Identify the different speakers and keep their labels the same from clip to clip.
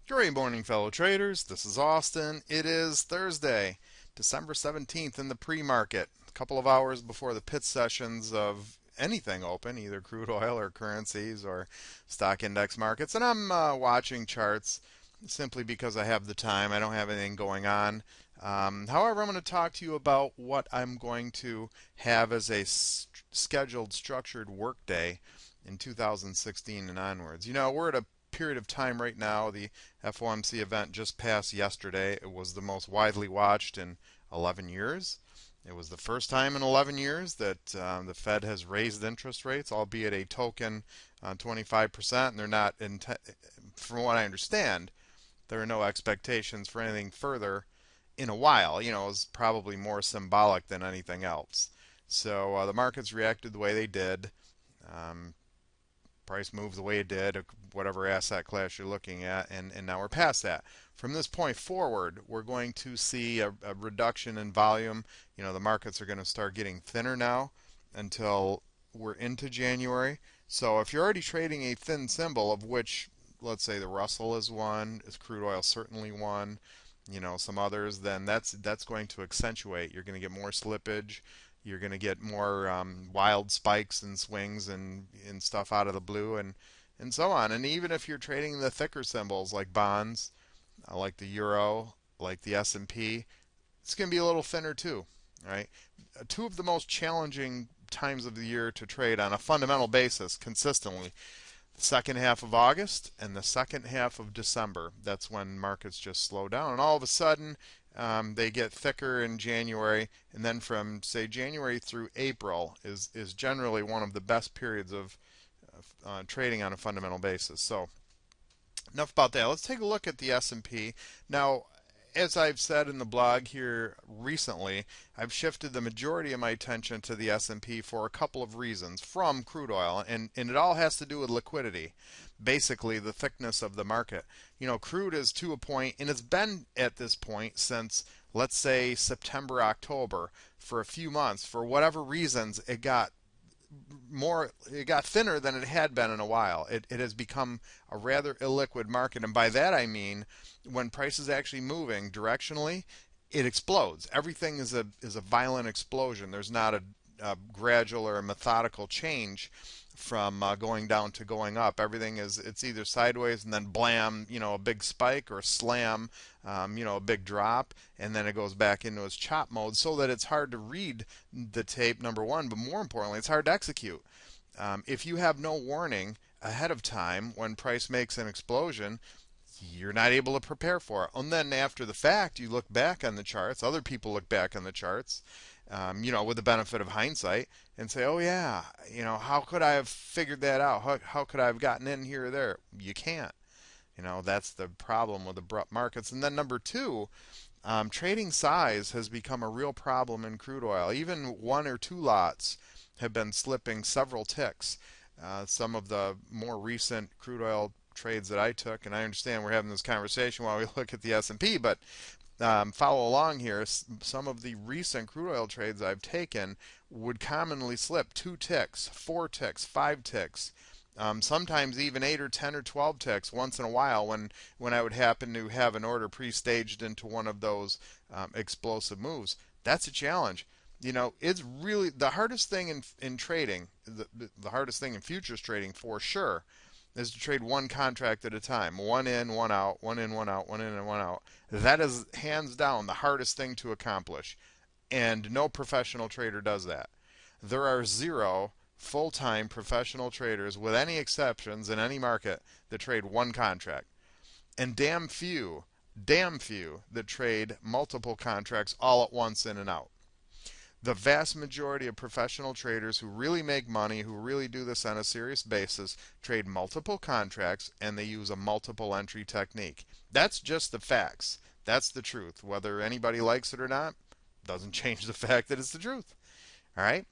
Speaker 1: Great morning, fellow traders. This is Austin. It is Thursday, December 17th in the pre-market, a couple of hours before the pit sessions of anything open, either crude oil or currencies or stock index markets. And I'm watching charts simply because I have the time. I don't have anything going on. However, I'm going to talk to you about what I'm going to have as a scheduled structured workday in 2016 and onwards. We're at a period of time right now. The FOMC event just passed yesterday. It was the most widely watched in 11 years. It was the first time in 11 years that the Fed has raised interest rates, albeit a token 25%. And they're not, from what I understand, there are no expectations for anything further in a while. It's probably more symbolic than anything else. So the markets reacted the way they did. Price moved the way it did, whatever asset class you're looking at, and now we're past that. From this point forward, we're going to see a reduction in volume. The markets are going to start getting thinner now until we're into January. So if you're already trading a thin symbol, of which, let's say, the Russell is one, is crude oil certainly one, some others, then that's going to accentuate. You're going to get more slippage. You're going to get more wild spikes and swings and stuff out of the blue and so on. And even if you're trading the thicker symbols like bonds, like the euro, like the S&P, it's going to be a little thinner too, right? Two of the most challenging times of the year to trade on a fundamental basis consistently: the second half of August and the second half of December. That's when markets just slow down, and all of a sudden they get thicker in January, and then from, say, January through April is generally one of the best periods of trading on a fundamental basis. So enough about that. Let's take a look at the S&P. Now, as I've said in the blog here recently, I've shifted the majority of my attention to the S&P for a couple of reasons from crude oil, and it all has to do with liquidity, basically the thickness of the market. Crude is to a point, and it's been at this point since, let's say, September, October, for a few months. For whatever reasons, it got thinner than it had been in a while. It has become a rather illiquid market, and by that I mean when price is actually moving directionally, it explodes. Everything is a violent explosion. There's not a gradual or a methodical change from going down to going up. Everything it's either sideways and then blam, a big spike, or slam, a big drop, and then it goes back into its chop mode, so that it's hard to read the tape, number one, but more importantly, it's hard to execute. If you have no warning ahead of time when price makes an explosion, you're not able to prepare for it. And then after the fact, you look back on the charts, other people look back on the charts, with the benefit of hindsight, and say, oh yeah, how could I have figured that out? How could I have gotten in here or there? You can't. That's the problem with abrupt markets. And then number two, trading size has become a real problem in crude oil. Even one or two lots have been slipping several ticks. Some of the more recent crude oil trades that I took, and I understand we're having this conversation while we look at the S&P, but follow along here. Some of the recent crude oil trades I've taken would commonly slip 2 ticks, 4 ticks, 5 ticks, sometimes even 8 or 10 or 12 ticks once in a while when I would happen to have an order pre-staged into one of those explosive moves. That's a challenge. It's really the hardest thing in trading, the hardest thing in futures trading for sure, is to trade one contract at a time. One in, one out, one in, one out, one in, and one out. That is hands down the hardest thing to accomplish. And no professional trader does that. There are 0 full-time professional traders, with any exceptions in any market, that trade one contract. And damn few that trade multiple contracts all at once in and out. The vast majority of professional traders who really make money, who really do this on a serious basis, trade multiple contracts, and they use a multiple entry technique. That's just the facts. That's the truth. Whether anybody likes it or not doesn't change the fact that it's the truth. All right?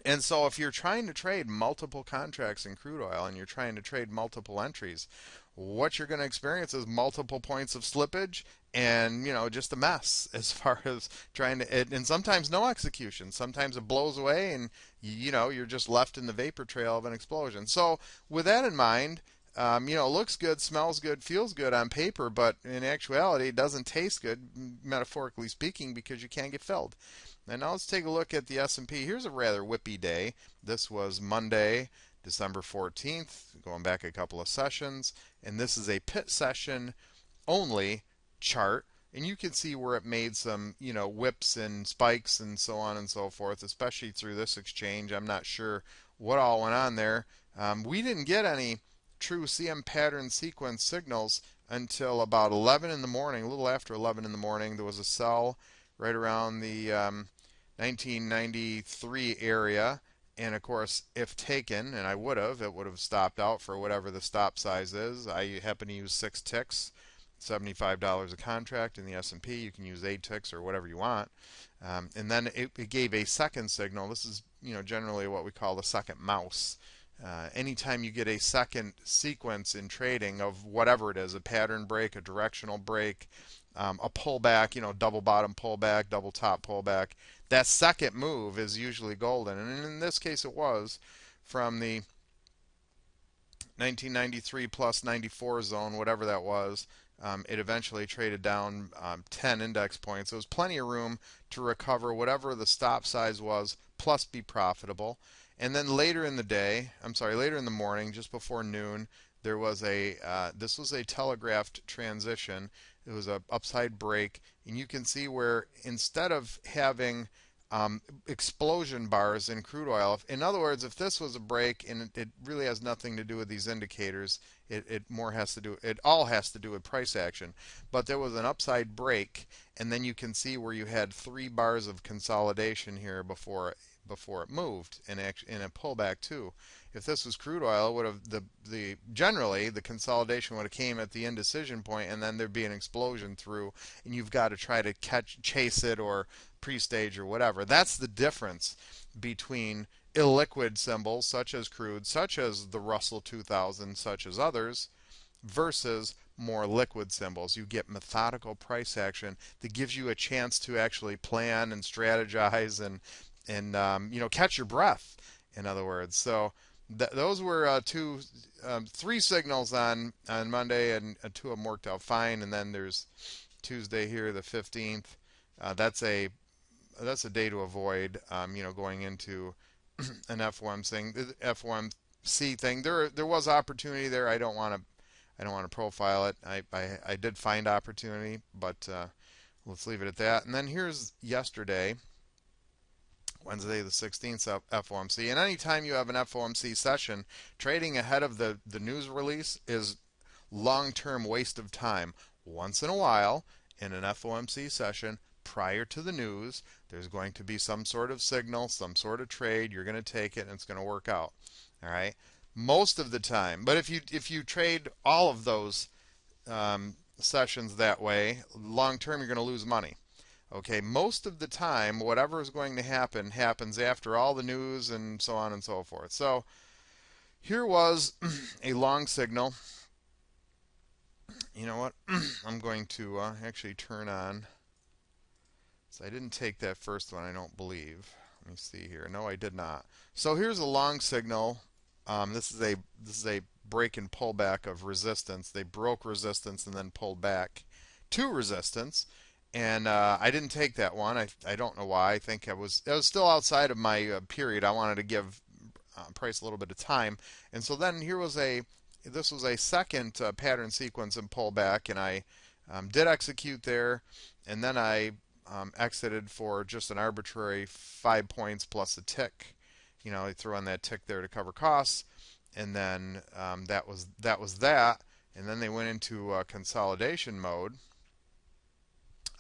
Speaker 1: And so if you're trying to trade multiple contracts in crude oil and you're trying to trade multiple entries, what you're going to experience is multiple points of slippage and, just a mess as far as trying to, and sometimes no execution. Sometimes it blows away and, you're just left in the vapor trail of an explosion. So with that in mind, looks good, smells good, feels good on paper, but in actuality, it doesn't taste good, metaphorically speaking, because you can't get filled. And now let's take a look at the S&P. Here's a rather whippy day. This was Monday, December 14th, going back a couple of sessions, and this is a pit session only chart. And you can see where it made some, whips and spikes and so on and so forth, especially through this exchange. I'm not sure what all went on there. We didn't get any true CM pattern sequence signals until about 11 in the morning, a little after 11 in the morning. There was a sell right around the 1993 area. And of course, if taken, and I would have, it would have stopped out for whatever the stop size is. I happen to use 6 ticks. $75 a contract in the S&P. You can use 8 ticks or whatever you want. And then it gave a second signal. This is generally what we call the second mouse. Anytime you get a second sequence in trading of whatever it is, a pattern break, a directional break, a pullback, double bottom pullback, double top pullback, that second move is usually golden. And in this case it was from the 1993 plus 94 zone, whatever that was. It eventually traded down 10 index points. There was plenty of room to recover whatever the stop size was, plus be profitable. And then later in the morning, just before noon, there was this was a telegraphed transition. It was a upside break, and you can see where instead of having explosion bars in crude oil. In other words, if this was a break, and it really has nothing to do with these indicators, it all has to do with price action. But there was an upside break, and then you can see where you had 3 bars of consolidation here before it moved, and in a pullback too. If this was crude oil, it would have generally the consolidation would have came at the indecision point, and then there'd be an explosion through, and you've got to try to chase it or pre-stage or whatever. That's the difference between illiquid symbols such as crude, such as the Russell 2000, such as others, versus more liquid symbols. You get methodical price action that gives you a chance to actually plan and strategize and catch your breath. In other words, so those were 3 signals on Monday, and 2 of them worked out fine. And then there's Tuesday here, the 15th. That's a day to avoid. Going into an FOMC thing. There was opportunity there. I don't want to profile it. I did find opportunity, but let's leave it at that. And then here's yesterday, Wednesday the 16th of FOMC. And anytime you have an FOMC session, trading ahead of the news release is long-term waste of time. Once in a while, in an FOMC session, prior to the news, there's going to be some sort of signal, some sort of trade. You're going to take it, and it's going to work out. All right. Most of the time, but if you trade all of those sessions that way, long term, you're going to lose money. Okay, most of the time, whatever is going to happen happens after all the news and so on and so forth. So here was a long signal. You know what? I'm going to actually turn on. So I didn't take that first one, I don't believe. Let me see here. No, I did not. So here's a long signal. This is a break and pullback of resistance. They broke resistance and then pulled back to resistance. And I didn't take that one. I don't know why. I think it was still outside of my period. I wanted to give price a little bit of time. And so then this was a second pattern sequence and pullback, and I did execute there, and then I exited for just an arbitrary 5 points plus a tick. I threw on that tick there to cover costs, and then that was that. And then they went into consolidation mode.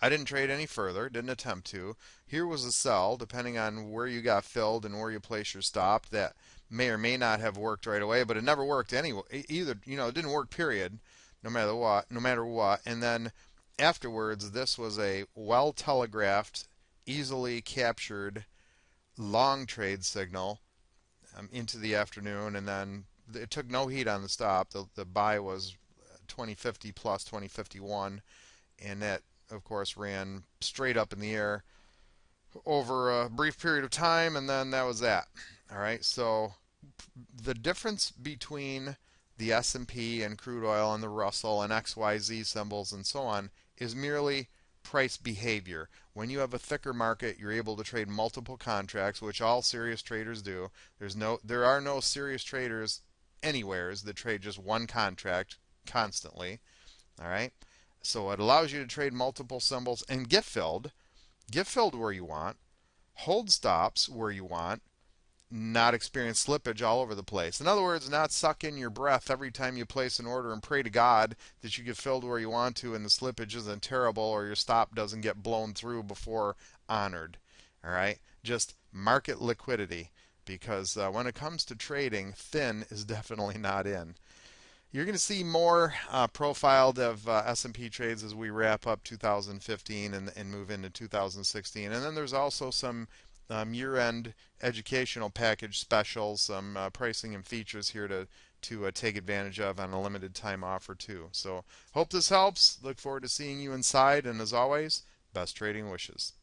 Speaker 1: I didn't trade any further, didn't attempt to. Here was a sell, depending on where you got filled and where you place your stop. That may or may not have worked right away, but it never worked anyway. Either, it didn't work, period, no matter what. And then afterwards, this was a well-telegraphed, easily captured long trade signal into the afternoon, and then it took no heat on the stop. The buy was 2050 plus 2051, and that, of course, ran straight up in the air over a brief period of time, and then that was that. All right, so the difference between the S&P and crude oil and the Russell and XYZ symbols and so on is merely price behavior. When you have a thicker market, you're able to trade multiple contracts, which all serious traders do. There are no serious traders anywheres that trade just one contract constantly. All right. So it allows you to trade multiple symbols and get filled where you want, hold stops where you want, not experience slippage all over the place. In other words, not suck in your breath every time you place an order and pray to God that you get filled where you want to and the slippage isn't terrible or your stop doesn't get blown through before honored. All right? Just market liquidity, because when it comes to trading, thin is definitely not in. You're going to see more profiled of S&P trades as we wrap up 2015 and move into 2016. And then there's also some year-end educational package specials, some pricing and features here to take advantage of on a limited time offer too. So hope this helps. Look forward to seeing you inside. And as always, best trading wishes.